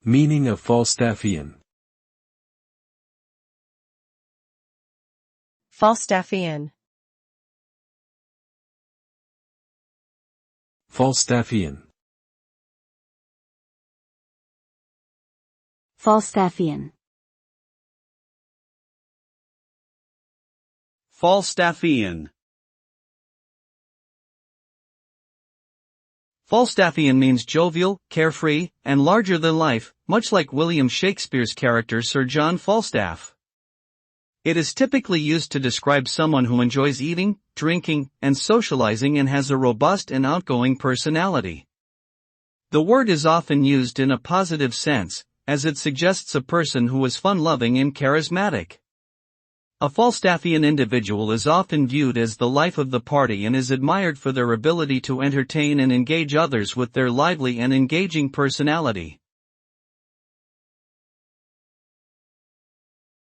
Meaning of Falstaffian. Falstaffian. Falstaffian. Falstaffian. Falstaffian. Falstaffian means jovial, carefree, and larger than life, much like William Shakespeare's character Sir John Falstaff. It is typically used to describe someone who enjoys eating, drinking, and socializing and has a robust and outgoing personality. The word is often used in a positive sense, as it suggests a person who is fun-loving and charismatic. A Falstaffian individual is often viewed as the life of the party and is admired for their ability to entertain and engage others with their lively and engaging personality.